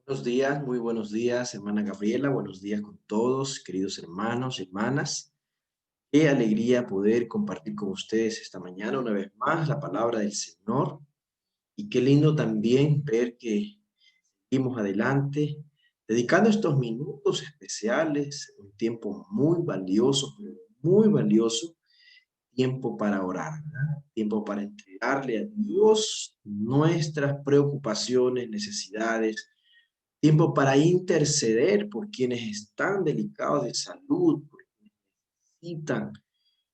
Buenos días, muy buenos días, hermana Gabriela. Buenos días con todos, queridos hermanos, hermanas. Qué alegría poder compartir con ustedes esta mañana una vez más la palabra del Señor. Y qué lindo también ver que seguimos adelante, dedicando estos minutos especiales, un tiempo muy valioso, tiempo para orar, ¿verdad? Tiempo para entregarle a Dios nuestras preocupaciones, necesidades, tiempo para interceder por quienes están delicados de salud, por quienes necesitan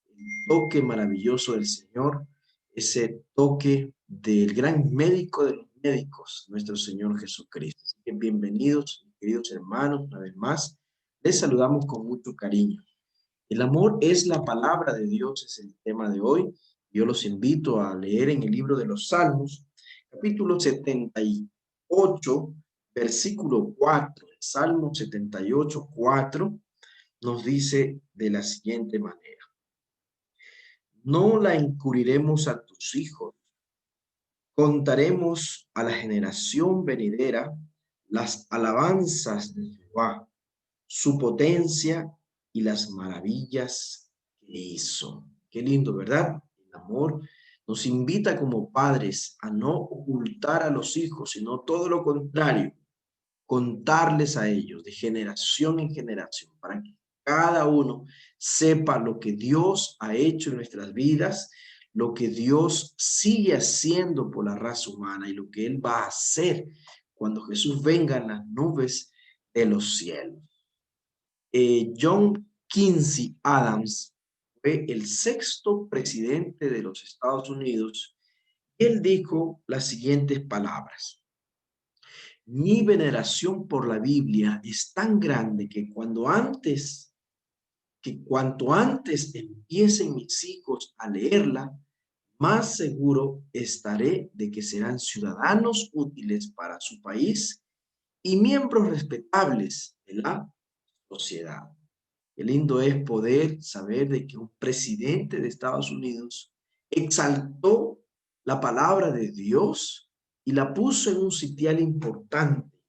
el toque maravilloso del Señor, ese toque del gran médico de los médicos, nuestro Señor Jesucristo. Así que bienvenidos, queridos hermanos, una vez más. Les saludamos con mucho cariño. El amor es la palabra de Dios, es el tema de hoy. Yo los invito a leer en el libro de los Salmos, capítulo 78, versículo 4. El Salmo 78, 4 nos dice de la siguiente manera: no la encubriremos a tus hijos, contaremos a la generación venidera las alabanzas de Jehová, su potencia y las maravillas que hizo. Qué lindo, ¿verdad? El amor nos invita como padres a no ocultar a los hijos, sino todo lo contrario, contarles a ellos de generación en generación para que cada uno sepa lo que Dios ha hecho en nuestras vidas, lo que Dios sigue haciendo por la raza humana y lo que Él va a hacer cuando Jesús venga en las nubes de los cielos. John Quincy Adams fue el sexto presidente de los Estados Unidos. Él dijo las siguientes palabras: mi veneración por la Biblia es tan grande que cuanto antes empiecen mis hijos a leerla, más seguro estaré de que serán ciudadanos útiles para su país y miembros respetables de la sociedad. Qué lindo es poder saber de que un presidente de Estados Unidos exaltó la palabra de Dios y la puso en un sitial importante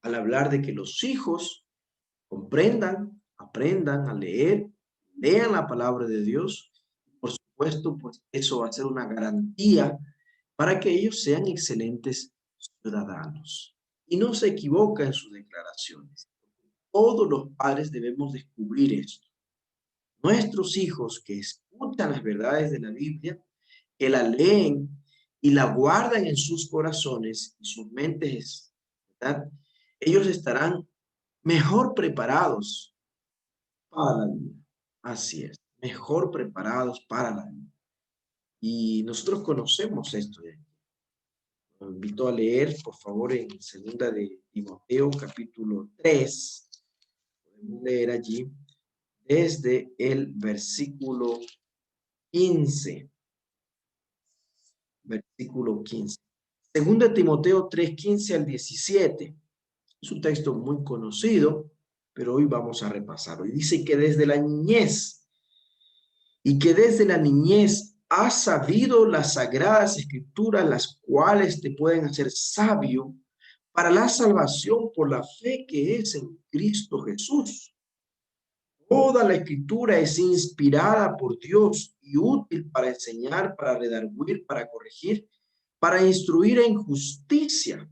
al hablar de que los hijos comprendan, aprendan a leer, lean la palabra de Dios. Por supuesto, pues eso va a ser una garantía para que ellos sean excelentes ciudadanos. Y no se equivoca en sus declaraciones. Todos los padres debemos descubrir esto. Nuestros hijos que escuchan las verdades de la Biblia, que la leen y la guardan en sus corazones y sus mentes, ¿verdad? Ellos estarán mejor preparados para la vida. Así es, mejor preparados para la vida. Y nosotros conocemos esto. Los invito a leer, por favor, en segunda de Timoteo, capítulo 3. Podemos leer allí desde el versículo 15. Versículo 15. Segunda de Timoteo 3, 15 al 17. Es un texto muy conocido, pero hoy vamos a repasarlo. Y dice que desde la niñez has sabido las sagradas escrituras, las cuales te pueden hacer sabio para la salvación por la fe que es en Cristo Jesús. Toda la escritura es inspirada por Dios y útil para enseñar, para redarguir, para corregir, para instruir en justicia,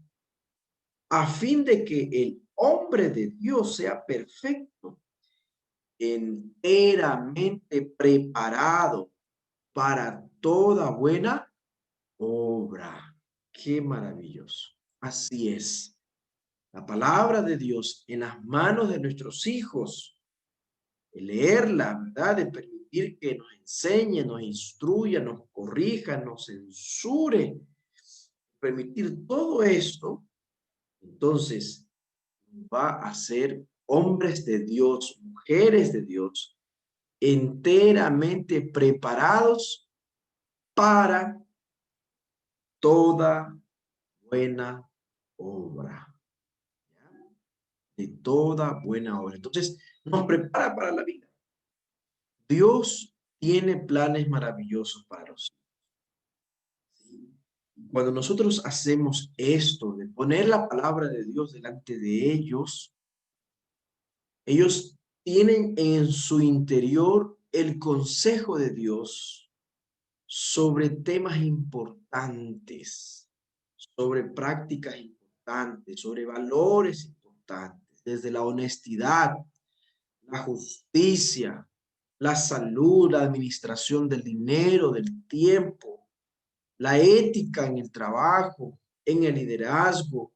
a fin de que el hombre de Dios sea perfecto, enteramente preparado para toda buena obra. Qué maravilloso. Así es. La palabra de Dios en las manos de nuestros hijos, de leerla, ¿verdad? De permitir que nos enseñe, nos instruya, nos corrija, nos censure, permitir todo esto, entonces va a ser hombres de Dios, mujeres de Dios, enteramente preparados para toda buena obra. ¿Ya? De toda buena obra. Entonces, nos prepara para la vida. Dios tiene planes maravillosos para los hijos. ¿Sí? Cuando nosotros hacemos esto, de poner la palabra de Dios delante de ellos tienen en su interior el consejo de Dios sobre temas importantes, sobre prácticas importantes, sobre valores importantes, desde la honestidad, la justicia, la salud, la administración del dinero, del tiempo, la ética en el trabajo, en el liderazgo,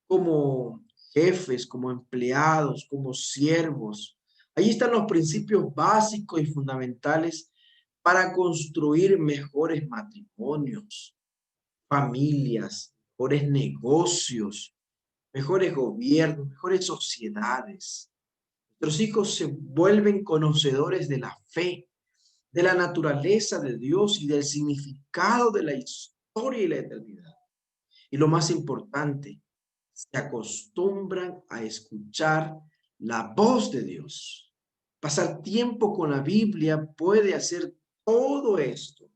como jefes, como empleados, como siervos. Ahí están los principios básicos y fundamentales para construir mejores matrimonios, familias, mejores negocios, mejores gobiernos, mejores sociedades. Nuestros hijos se vuelven conocedores de la fe, de la naturaleza de Dios y del significado de la historia y la eternidad. Y lo más importante, se acostumbran a escuchar la voz de Dios. Pasar tiempo con la Biblia puede hacer todo esto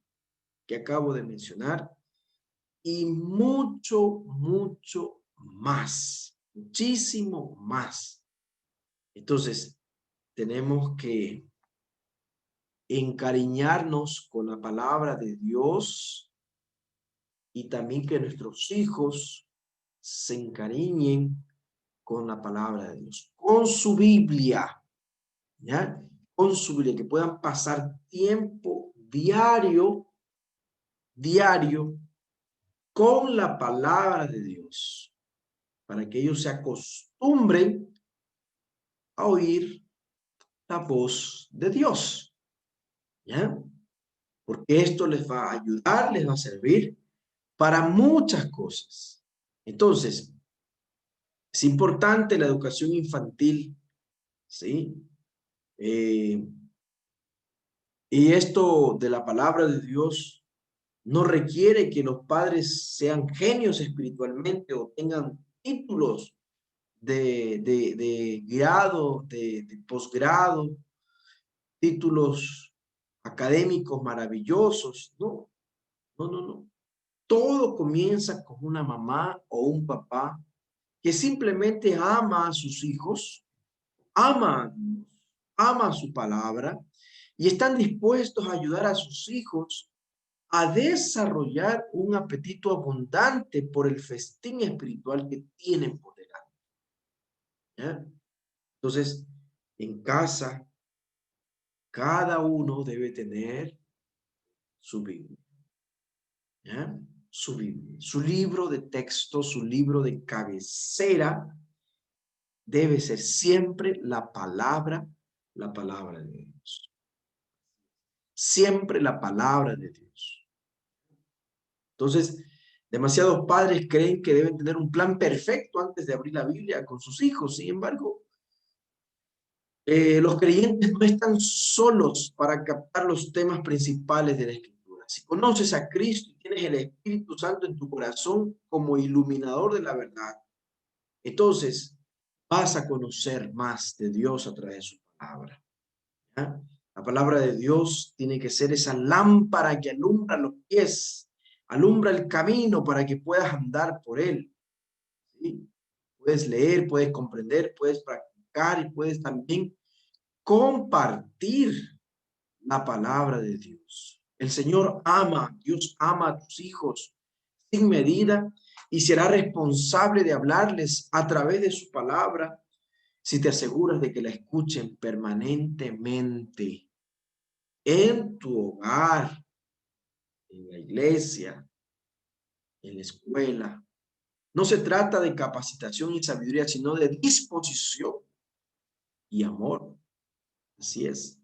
que acabo de mencionar y mucho, mucho más, muchísimo más. Entonces, tenemos que encariñarnos con la palabra de Dios y también que nuestros hijos se encariñen con la palabra de Dios, con su Biblia, ¿ya? Con su Biblia, que puedan pasar tiempo diario, con la palabra de Dios, para que ellos se acostumbren a oír la voz de Dios, ¿ya? Porque esto les va a ayudar, les va a servir para muchas cosas. Entonces, es importante la educación infantil, ¿sí? Y esto de la palabra de Dios no requiere que los padres sean genios espiritualmente o tengan títulos de grado, de posgrado, títulos académicos maravillosos. No, no, no, no. Todo comienza con una mamá o un papá que simplemente ama a sus hijos, ama a Dios, ama su palabra y están dispuestos a ayudar a sus hijos a desarrollar un apetito abundante por el festín espiritual que tienen por delante, ¿ya? Entonces, en casa, cada uno debe tener su Biblia, ¿ya? Su Biblia, su libro de texto, su libro de cabecera debe ser siempre la palabra de Dios. Siempre la palabra de Dios. Entonces, demasiados padres creen que deben tener un plan perfecto antes de abrir la Biblia con sus hijos. Sin embargo, los creyentes no están solos para captar los temas principales de la Escritura. Si conoces a Cristo y tienes el Espíritu Santo en tu corazón como iluminador de la verdad, entonces vas a conocer más de Dios a través de su palabra, ¿ya? La palabra de Dios tiene que ser esa lámpara que alumbra los pies, alumbra el camino para que puedas andar por él, ¿sí? Puedes leer, puedes comprender, puedes practicar y puedes también compartir la palabra de Dios. El Señor ama, Dios ama a tus hijos sin medida y será responsable de hablarles a través de su palabra si te aseguras de que la escuchen permanentemente en tu hogar, en la iglesia, en la escuela. No se trata de capacitación y sabiduría, sino de disposición y amor. Así es.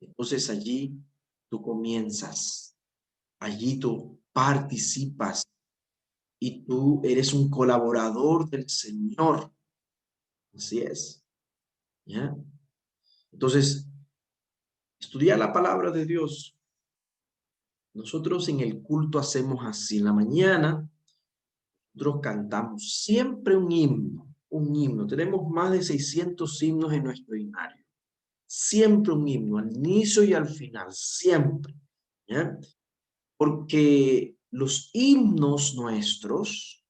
Entonces allí tú comienzas, allí tú participas y tú eres un colaborador del Señor. Así es. ¿Ya? Entonces, estudiar la palabra de Dios. Nosotros en el culto hacemos así. En la mañana, nosotros cantamos siempre un himno, un himno. Tenemos más de 600 himnos en nuestro himnario. Siempre un himno, al inicio y al final, siempre. ¿Ya? Porque los himnos nuestros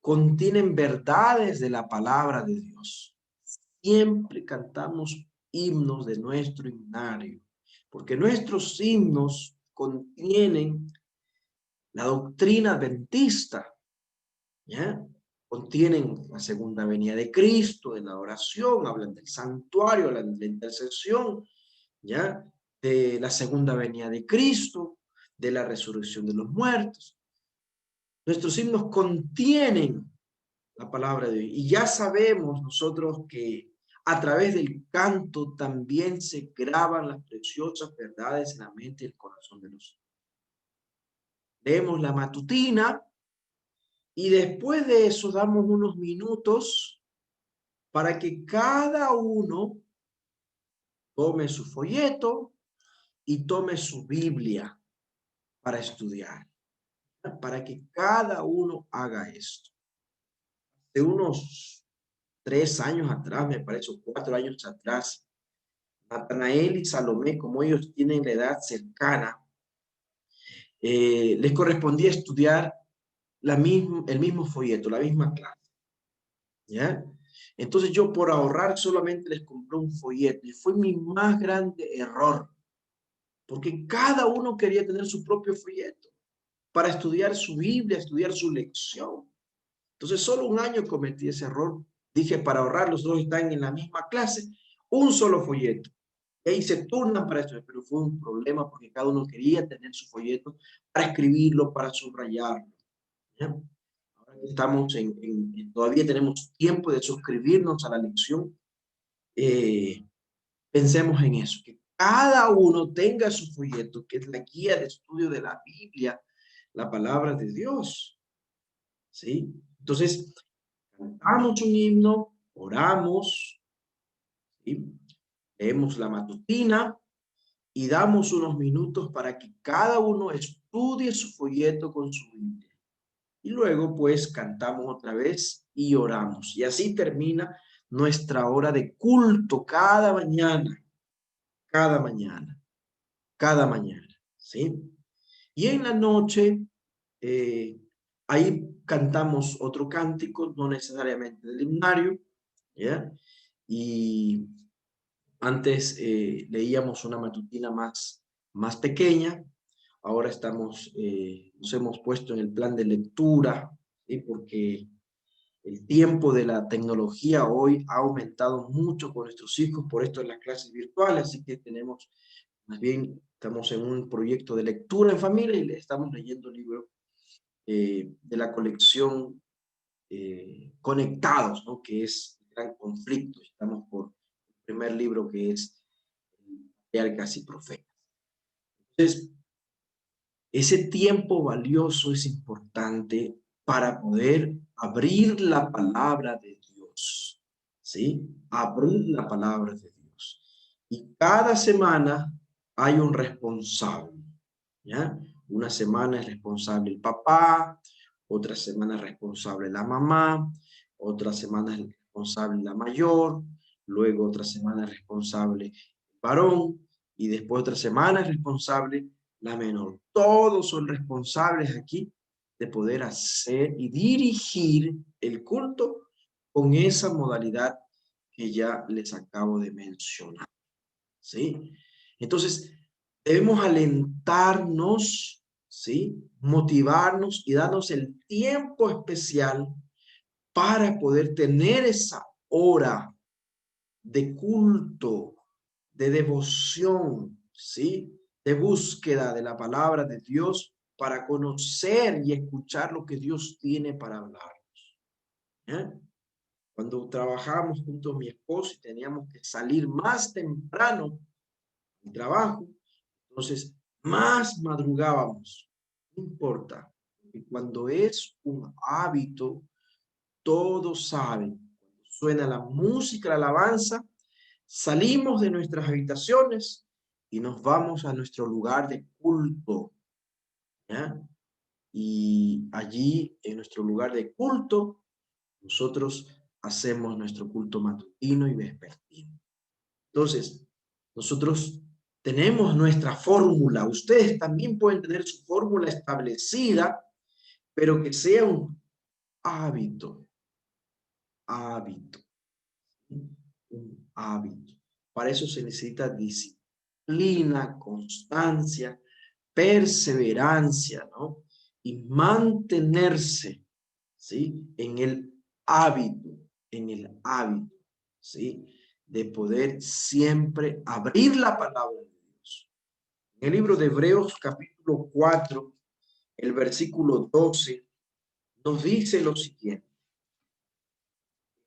contienen verdades de la palabra de Dios. Siempre cantamos himnos de nuestro himnario, porque nuestros himnos contienen la doctrina adventista, ¿ya? Contienen la segunda venida de Cristo, de la oración, hablan del santuario, hablan de la intercesión, ¿ya? De la segunda venida de Cristo, de la resurrección de los muertos. Nuestros himnos contienen la palabra de Dios. Y ya sabemos nosotros que a través del canto también se graban las preciosas verdades en la mente y el corazón de los hijos. Leemos la matutina y después de eso damos unos minutos para que cada uno tome su folleto y tome su Biblia para estudiar, para que cada uno haga esto. De unos 3 años atrás, me parece, o 4 años atrás, Natanael y Salomé, como ellos tienen la edad cercana, les correspondía estudiar el mismo folleto, la misma clase, ¿ya? Entonces yo por ahorrar solamente les compré un folleto y fue mi más grande error, porque cada uno quería tener su propio folleto para estudiar su Biblia, estudiar su lección. Entonces solo un año cometí ese error. Dije, para ahorrar, los dos están en la misma clase, un solo folleto. Y ahí se turnan para esto, pero fue un problema porque cada uno quería tener su folleto para escribirlo, para subrayarlo, ¿ya? Ahora que estamos todavía tenemos tiempo de suscribirnos a la lección, pensemos en eso, que cada uno tenga su folleto, que es la guía de estudio de la Biblia, la palabra de Dios, ¿sí? Entonces, cantamos un himno, oramos, ¿sí? Leemos la matutina y damos unos minutos para que cada uno estudie su folleto con su Biblia. Y luego, pues, cantamos otra vez y oramos. Y así termina nuestra hora de culto cada mañana, cada mañana, cada mañana, ¿sí? Y en la noche, eh, ahí cantamos otro cántico, no necesariamente del himnario, ¿ya? Y antes leíamos una matutina más pequeña, ahora nos hemos puesto en el plan de lectura, ¿sí? Porque el tiempo de la tecnología hoy ha aumentado mucho con nuestros hijos, por esto en las clases virtuales, así que más bien, estamos en un proyecto de lectura en familia y le estamos leyendo libros de la colección Conectados, ¿no? Que es el gran conflicto. Estamos por el primer libro que es Patriarcas y Profetas. Entonces, ese tiempo valioso es importante para poder abrir la palabra de Dios, ¿sí? Abrir la palabra de Dios. Y cada semana hay un responsable, ¿ya? Una semana es responsable el papá, otra semana es responsable la mamá, otra semana es responsable la mayor, luego otra semana es responsable el varón, y después otra semana es responsable la menor. Todos son responsables aquí de poder hacer y dirigir el culto con esa modalidad que ya les acabo de mencionar, ¿sí? Entonces, debemos alentarnos, ¿sí? Motivarnos y darnos el tiempo especial para poder tener esa hora de culto, de devoción, ¿sí? De búsqueda de la palabra de Dios para conocer y escuchar lo que Dios tiene para hablarnos, ¿eh? Cuando trabajábamos junto a mi esposo y teníamos que salir más temprano del trabajo, entonces más madrugábamos, no importa. Y cuando es un hábito, todos saben, cuando suena la música, la alabanza, salimos de nuestras habitaciones y nos vamos a nuestro lugar de culto, ¿ya? Y allí, en nuestro lugar de culto, nosotros hacemos nuestro culto matutino y vespertino. Entonces, nosotros tenemos nuestra fórmula. Ustedes también pueden tener su fórmula establecida, pero que sea un hábito. Hábito. Un hábito. Para eso se necesita disciplina, constancia, perseverancia, ¿no? Y mantenerse, ¿sí? En el hábito, ¿sí? De poder siempre abrir la palabra de Dios. En el libro de Hebreos capítulo 4, el versículo 12, nos dice lo siguiente.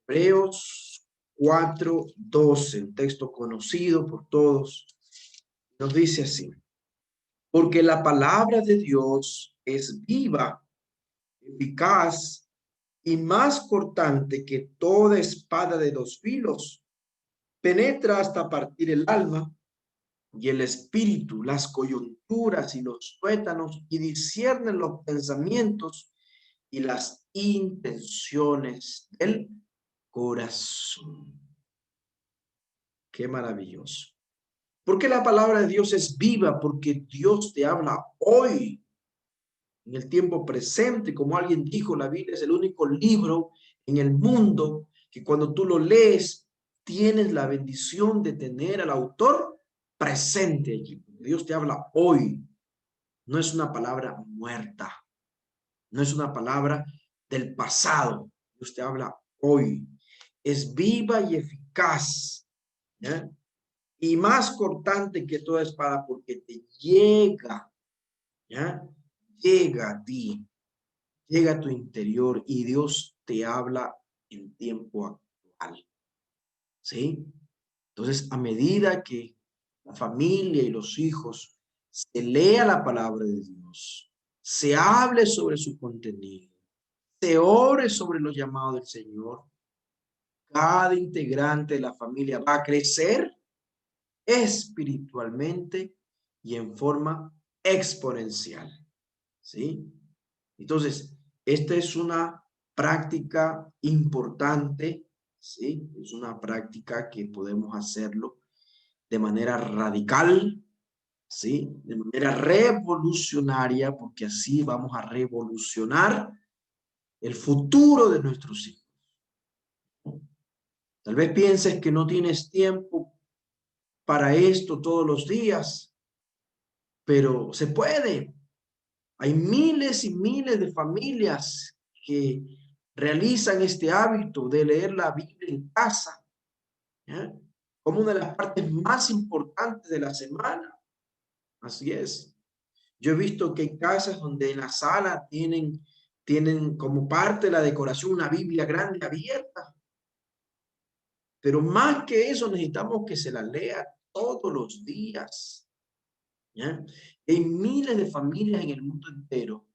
Hebreos 4:12, un texto conocido por todos, nos dice así: porque la palabra de Dios es viva, eficaz y más cortante que toda espada de dos filos, penetra hasta partir el alma y el espíritu, las coyunturas y los tuétanos, y discierne los pensamientos y las intenciones del corazón. Qué maravilloso. Porque la palabra de Dios es viva, porque Dios te habla hoy, en el tiempo presente. Como alguien dijo, la Biblia es el único libro en el mundo que cuando tú lo lees, tienes la bendición de tener al autor presente allí. Dios te habla hoy. No es una palabra muerta. No es una palabra del pasado. Dios te habla hoy. Es viva y eficaz, ¿ya? Y más cortante que toda espada, porque te llega, ¿ya? Llega a ti, llega a tu interior, y Dios te habla en tiempo actual, ¿sí? Entonces, a medida que la familia y los hijos se lea la palabra de Dios, se hable sobre su contenido, se ore sobre los llamados del Señor, cada integrante de la familia va a crecer espiritualmente y en forma exponencial, ¿sí? Entonces, esta es una práctica importante, ¿sí? Es una práctica que podemos hacerlo de manera radical, ¿sí? De manera revolucionaria, porque así vamos a revolucionar el futuro de nuestros hijos. Tal vez pienses que no tienes tiempo para esto todos los días, pero se puede. Hay miles y miles de familias que realizan este hábito de leer la Biblia en casa, ¿ya? Como una de las partes más importantes de la semana. Así es. Yo he visto que hay casas donde en la sala tienen como parte de la decoración una Biblia grande abierta. Pero más que eso, necesitamos que se la lea todos los días, ¿ya? Hay miles de familias en el mundo entero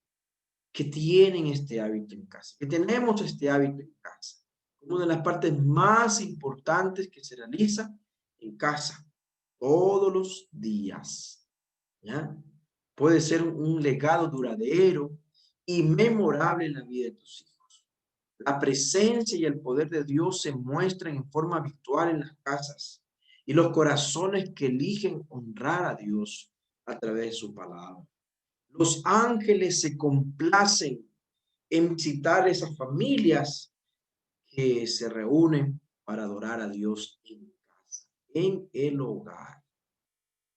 que tienen este hábito en casa, que tenemos este hábito en casa. Una de las partes más importantes que se realiza en casa, todos los días, ¿ya? Puede ser un legado duradero y memorable en la vida de tus hijos. La presencia y el poder de Dios se muestran en forma habitual en las casas y los corazones que eligen honrar a Dios a través de su palabra. Los ángeles se complacen en visitar esas familias que se reúnen para adorar a Dios en casa, en el hogar.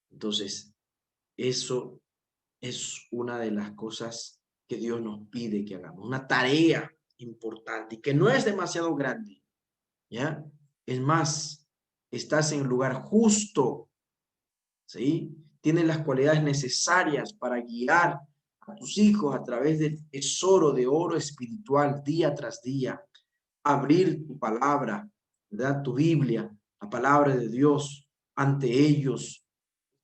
Entonces, eso es una de las cosas que Dios nos pide que hagamos, una tarea importante y que no es demasiado grande, ¿ya? Es más, estás en el lugar justo, ¿sí? Tienes las cualidades necesarias para guiar a tus hijos a través del tesoro de oro espiritual día tras día. Abrir tu palabra, ¿verdad? Tu Biblia, la palabra de Dios ante ellos.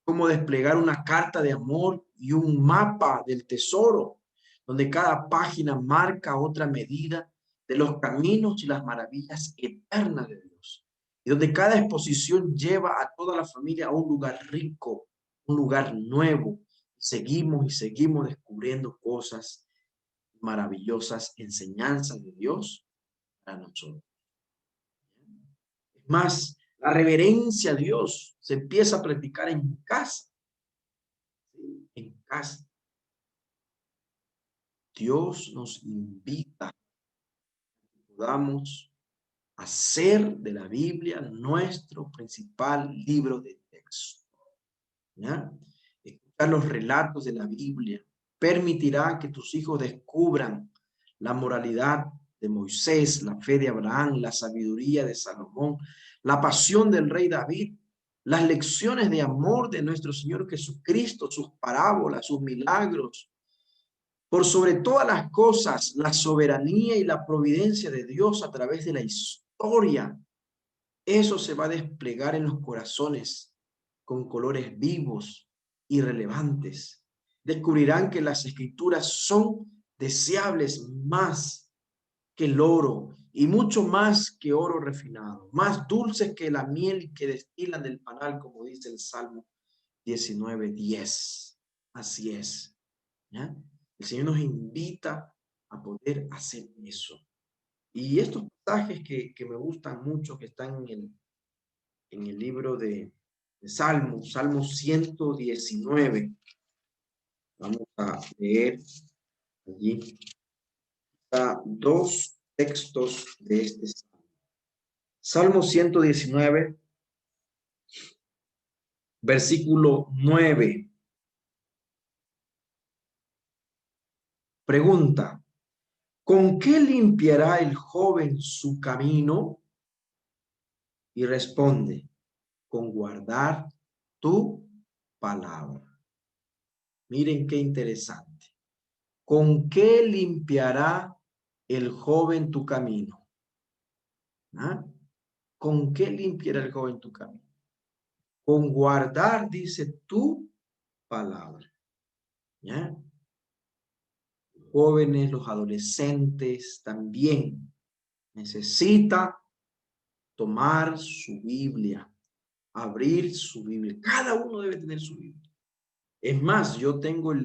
Cómo desplegar una carta de amor y un mapa del tesoro, donde cada página marca otra medida de los caminos y las maravillas eternas de Dios. Y donde cada exposición lleva a toda la familia a un lugar rico, un lugar nuevo. Seguimos y seguimos descubriendo cosas maravillosas, enseñanzas de Dios para nosotros. Es más, La reverencia a Dios se empieza a practicar en casa. ¿Sí? En casa. Dios nos invita a que podamos hacer de la Biblia nuestro principal libro de texto. ¿Ya? Escuchar los relatos de la Biblia permitirá que tus hijos descubran la moralidad de Moisés, la fe de Abraham, la sabiduría de Salomón, la pasión del rey David, las lecciones de amor de nuestro Señor Jesucristo, sus parábolas, sus milagros. Por sobre todas las cosas, la soberanía y la providencia de Dios a través de la historia. Eso se va a desplegar en los corazones con colores vivos y relevantes. Descubrirán que las escrituras son deseables más que el oro y mucho más que oro refinado, más dulces que la miel que destilan del panal, como dice el Salmo 19:10. Así es. ¿Ya? El Señor nos invita a poder hacer eso. Y estos pasajes que me gustan mucho, que están en el libro de Salmos, Salmo 119. Vamos a leer allí. Está dos textos de este Salmo. Salmo 119, versículo 9. Pregunta, ¿con qué limpiará el joven su camino? Y responde, con guardar tu palabra. Miren qué interesante. ¿Con qué limpiará el joven tu camino? ¿Ah? ¿Con qué limpiará el joven tu camino? Con guardar, dice, tu palabra. ¿Ya? Jóvenes, los adolescentes también necesita tomar su Biblia, abrir su Biblia. Cada uno debe tener su Biblia. Es más, yo tengo la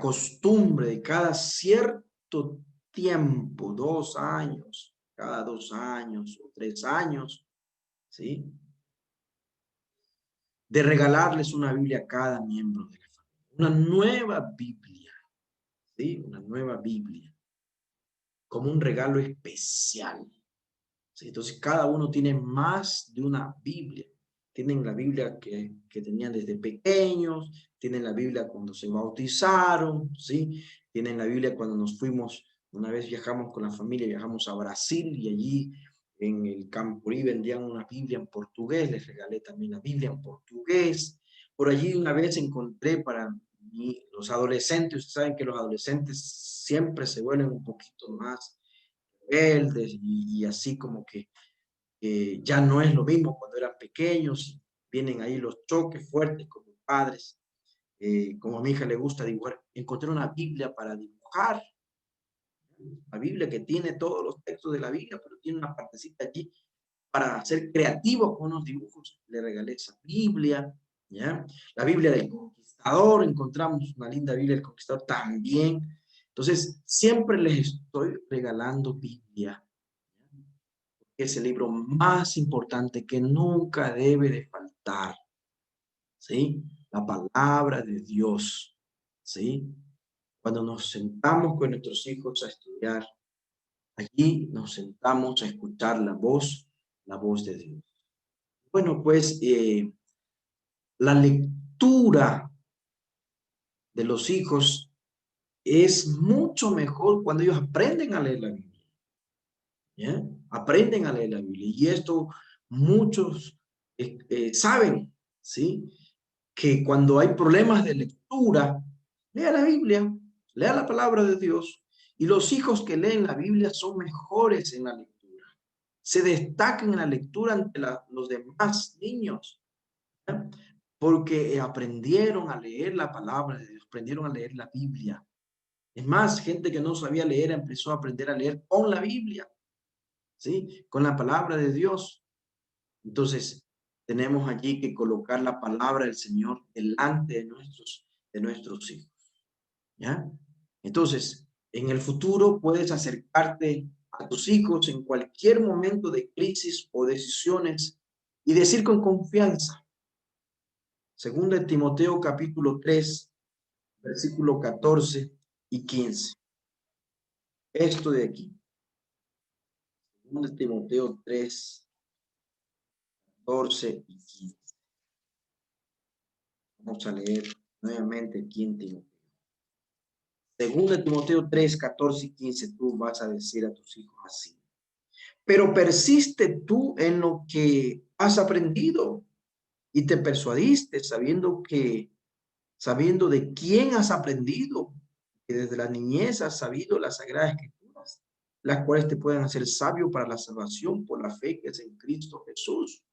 costumbre de cada cierto tiempo, 2 años, cada 2 años o 3 años, ¿sí? De regalarles una Biblia a cada miembro de la familia. Una nueva Biblia, ¿sí? Una nueva Biblia, como un regalo especial. ¿Sí? Entonces, cada uno tiene más de una Biblia. Tienen la Biblia que tenían desde pequeños, tienen la Biblia cuando se bautizaron, ¿sí? Tienen la Biblia cuando nos fuimos, una vez viajamos con la familia, viajamos a Brasil y allí en el Camporí vendían una Biblia en portugués, les regalé también la Biblia en portugués. Por allí una vez encontré para los adolescentes, ustedes saben que los adolescentes siempre se vuelven un poquito más rebeldes y así como que ya no es lo mismo cuando eran pequeños, vienen ahí los choques fuertes con los padres. Como a mi hija le gusta dibujar, encontré una Biblia para dibujar, la Biblia que tiene todos los textos de la Biblia, pero tiene una partecita allí para ser creativo con unos dibujos. Le regalé esa Biblia, ¿ya? La Biblia del Conquistador, encontramos una linda Biblia del Conquistador también. Entonces, siempre les estoy regalando Biblia. Es el libro más importante que nunca debe de faltar, ¿sí? La palabra de Dios, ¿sí? Cuando nos sentamos con nuestros hijos a estudiar, allí nos sentamos a escuchar la voz de Dios. Bueno, pues la lectura de los hijos es mucho mejor cuando ellos aprenden a leer la Biblia, ¿ya? Aprenden a leer la Biblia. Y esto muchos saben, ¿sí? Que cuando hay problemas de lectura, lea la Biblia, lea la palabra de Dios. Y los hijos que leen la Biblia son mejores en la lectura. Se destacan en la lectura ante los demás niños, ¿ya? Porque aprendieron a leer la palabra de Dios, aprendieron a leer la Biblia. Es más, gente que no sabía leer empezó a aprender a leer con la Biblia, ¿sí? Con la palabra de Dios. Entonces, tenemos allí que colocar la palabra del Señor delante de nuestros hijos, ¿ya? Entonces, en el futuro puedes acercarte a tus hijos en cualquier momento de crisis o decisiones y decir con confianza, segunda de Timoteo capítulo 3, versículo 14 y 15. Esto de aquí. Segunda de Timoteo 3, 14 y 15. Vamos a leer nuevamente aquí en Timoteo. Segunda de Timoteo 3, 14 y 15, tú vas a decir a tus hijos así. Pero persiste tú en lo que has aprendido y te persuadiste sabiendo de quién has aprendido, que desde la niñez has sabido las sagradas escrituras, las cuales te pueden hacer sabio para la salvación por la fe que es en Cristo Jesús.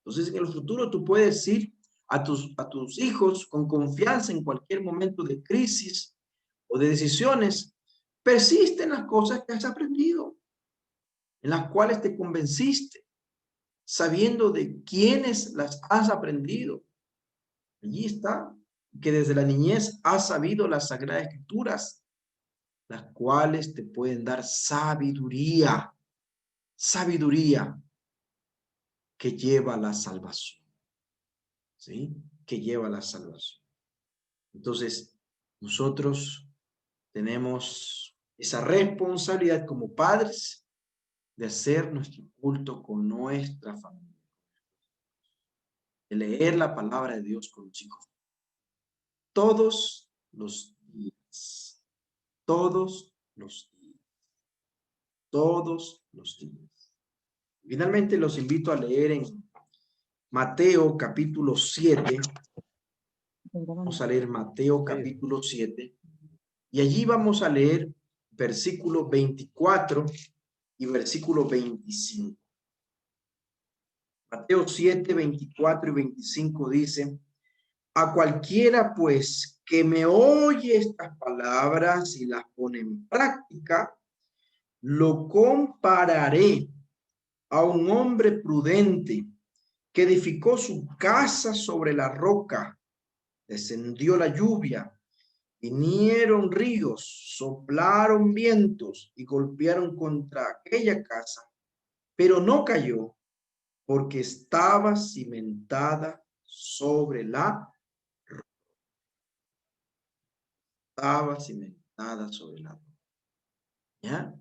Entonces, en el futuro tú puedes ir a tus hijos con confianza en cualquier momento de crisis o de decisiones. Persiste en las cosas que has aprendido, en las cuales te convenciste, sabiendo de quiénes las has aprendido. Allí está, que desde la niñez has sabido las sagradas escrituras, las cuales te pueden dar sabiduría, sabiduría que lleva a la salvación, ¿sí? Que lleva a la salvación. Entonces, nosotros tenemos esa responsabilidad como padres de hacer nuestro culto con nuestra familia, de leer la palabra de Dios con los chicos todos los días, todos los días, todos los días. Finalmente los invito a leer en Mateo capítulo 7. Vamos a leer Mateo capítulo 7 y allí vamos a leer versículo 24 y versículo 25. Mateo 7, 24 y 25 dice: a cualquiera pues que me oye estas palabras y las pone en práctica, lo compararé a un hombre prudente que edificó su casa sobre la roca. Descendió la lluvia, vinieron ríos, soplaron vientos y golpearon contra aquella casa, pero no cayó porque estaba cimentada sobre la roca. Estaba cimentada sobre la roca. ¿Ya?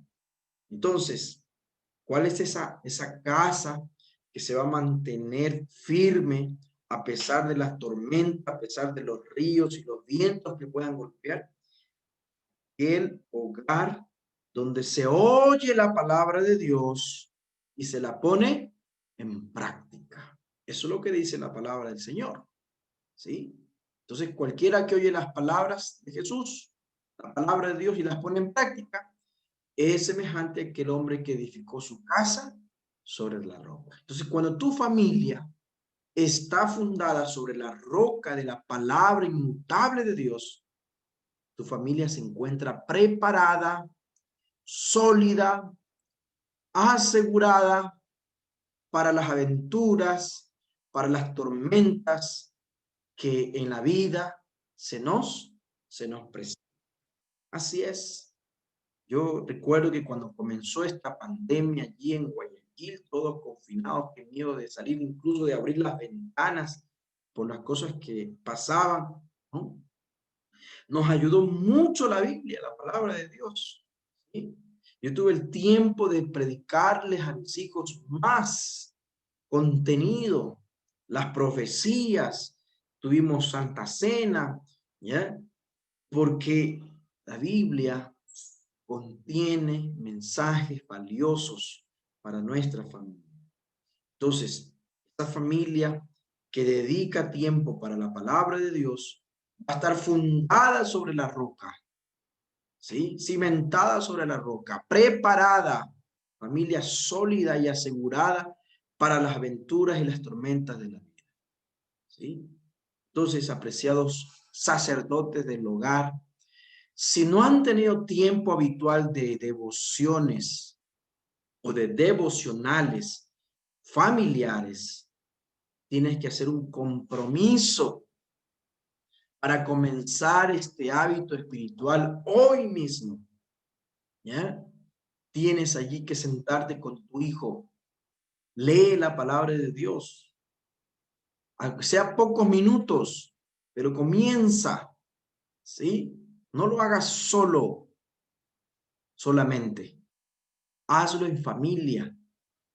Entonces, ¿cuál es esa casa que se va a mantener firme a pesar de las tormentas, a pesar de los ríos y los vientos que puedan golpear? El hogar donde se oye la palabra de Dios y se la pone en práctica. Eso es lo que dice la palabra del Señor. ¿Sí? Entonces, cualquiera que oye las palabras de Jesús, la palabra de Dios y las pone en práctica, es semejante a aquel hombre que edificó su casa sobre la roca. Entonces, cuando tu familia está fundada sobre la roca de la palabra inmutable de Dios, tu familia se encuentra preparada, sólida, asegurada para las aventuras, para las tormentas que en la vida se nos presentan. Así es. Yo recuerdo que cuando comenzó esta pandemia allí en Guayaquil, todos confinados, que miedo de salir, incluso de abrir las ventanas por las cosas que pasaban, ¿no? Nos ayudó mucho la Biblia, la palabra de Dios, ¿sí? Yo tuve el tiempo de predicarles a mis hijos más contenido, las profecías, tuvimos Santa Cena, ¿ya? Porque la Biblia contiene mensajes valiosos para nuestra familia. Entonces, esta familia que dedica tiempo para la palabra de Dios va a estar fundada sobre la roca, ¿sí? Cimentada sobre la roca, preparada, familia sólida y asegurada para las aventuras y las tormentas de la vida, ¿sí? Entonces, apreciados sacerdotes del hogar, si no han tenido tiempo habitual de devociones o de devocionales familiares, tienes que hacer un compromiso para comenzar este hábito espiritual hoy mismo, ¿ya? tienes allí que sentarte con tu hijo. Lee la palabra de Dios, aunque sea pocos minutos, pero comienza, ¿sí? No lo hagas solamente. Hazlo en familia,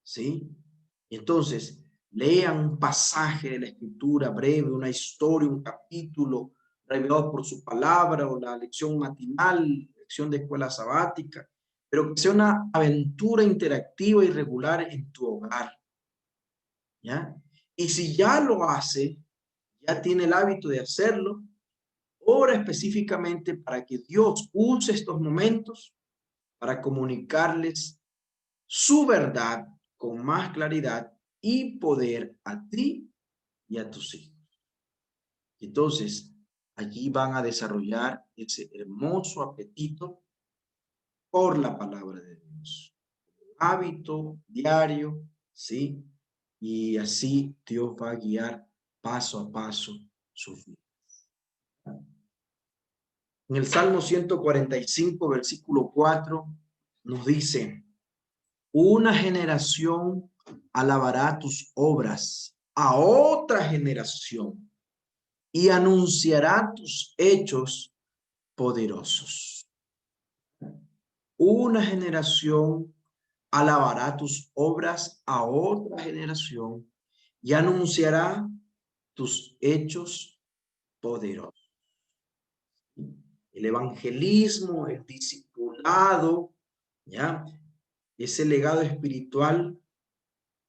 ¿sí? Entonces, lean un pasaje de la Escritura breve, una historia, un capítulo revelado por su palabra o la lección matinal, lección de escuela sabática, pero que sea una aventura interactiva y regular en tu hogar, ¿ya? Y si ya lo hace, ya tiene el hábito de hacerlo, ora específicamente para que Dios use estos momentos para comunicarles su verdad con más claridad y poder a ti y a tus hijos. Entonces, allí van a desarrollar ese hermoso apetito por la palabra de Dios. Hábito diario, ¿sí? Y así Dios va a guiar paso a paso su vida. En el Salmo 145, versículo 4, nos dice: una generación alabará tus obras a otra generación y anunciará tus hechos poderosos. Una generación alabará tus obras a otra generación y anunciará tus hechos poderosos. El evangelismo, el discipulado, ¿ya? Ese legado espiritual,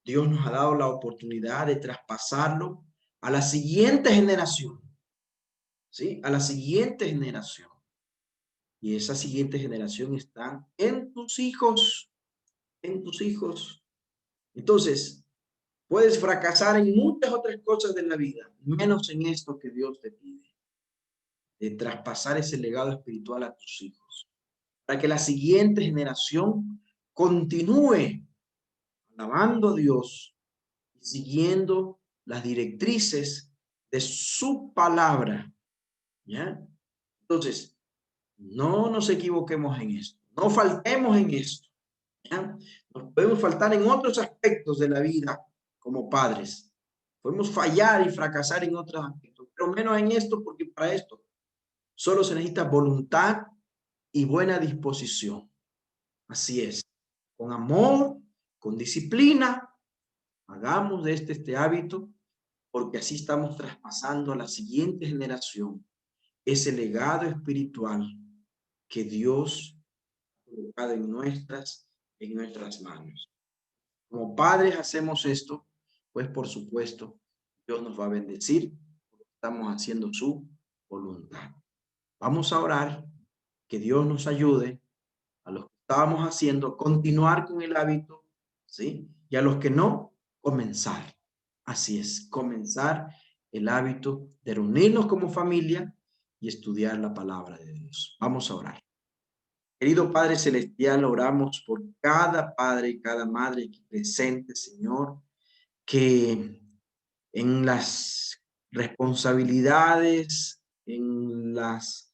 Dios nos ha dado la oportunidad de traspasarlo a la siguiente generación, ¿sí? A la siguiente generación. Y esa siguiente generación está en tus hijos, en tus hijos. Entonces, puedes fracasar en muchas otras cosas de la vida, menos en esto que Dios te pide, de traspasar ese legado espiritual a tus hijos, para que la siguiente generación continúe alabando a Dios y siguiendo las directrices de su palabra, ¿ya? Entonces, no nos equivoquemos en esto, no faltemos en esto, ¿ya? Nos podemos faltar en otros aspectos de la vida como padres, podemos fallar y fracasar en otros aspectos, pero menos en esto, porque para esto solo se necesita voluntad y buena disposición. Así es, con amor, con disciplina, hagamos de este hábito, porque así estamos traspasando a la siguiente generación ese legado espiritual que Dios ha colocado en nuestras manos. Como padres hacemos esto, pues por supuesto, Dios nos va a bendecir, porque estamos haciendo su voluntad. Vamos a orar, que Dios nos ayude a los que estábamos haciendo, continuar con el hábito, ¿sí? Y a los que no, comenzar. Así es, comenzar el hábito de reunirnos como familia y estudiar la palabra de Dios. Vamos a orar. Querido Padre Celestial, oramos por cada padre y cada madre aquí presente, Señor, que en las responsabilidades, en las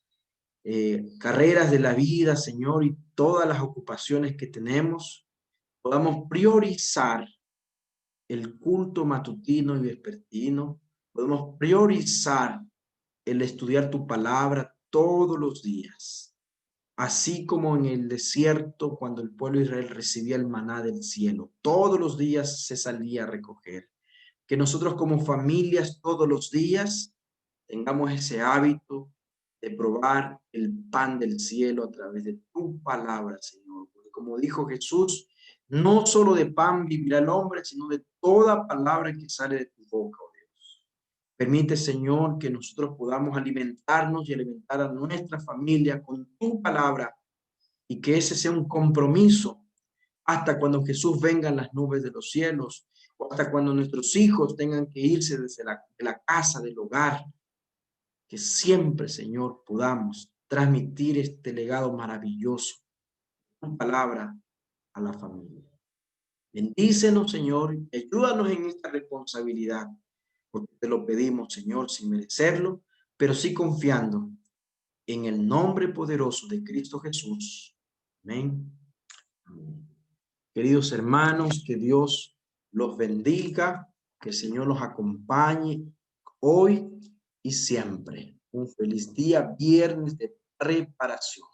carreras de la vida, Señor, y todas las ocupaciones que tenemos, podamos priorizar el culto matutino y vespertino, podemos priorizar el estudiar tu palabra todos los días, así como en el desierto cuando el pueblo de Israel recibía el maná del cielo, todos los días se salía a recoger. Que nosotros como familias todos los días tengamos ese hábito de probar el pan del cielo a través de tu palabra, Señor. Porque como dijo Jesús, no solo de pan vivirá el hombre, sino de toda palabra que sale de tu boca, oh Dios. Permite, Señor, que nosotros podamos alimentarnos y alimentar a nuestra familia con tu palabra y que ese sea un compromiso hasta cuando Jesús venga en las nubes de los cielos o hasta cuando nuestros hijos tengan que irse desde la casa, del hogar, que siempre, Señor, podamos transmitir este legado maravilloso, tu palabra a la familia. Bendícenos, Señor, y ayúdanos en esta responsabilidad, porque te lo pedimos, Señor, sin merecerlo, pero sí confiando en el nombre poderoso de Cristo Jesús. Amén. Amén. Queridos hermanos, que Dios los bendiga, que el Señor los acompañe hoy y siempre. Un feliz día, viernes de preparación.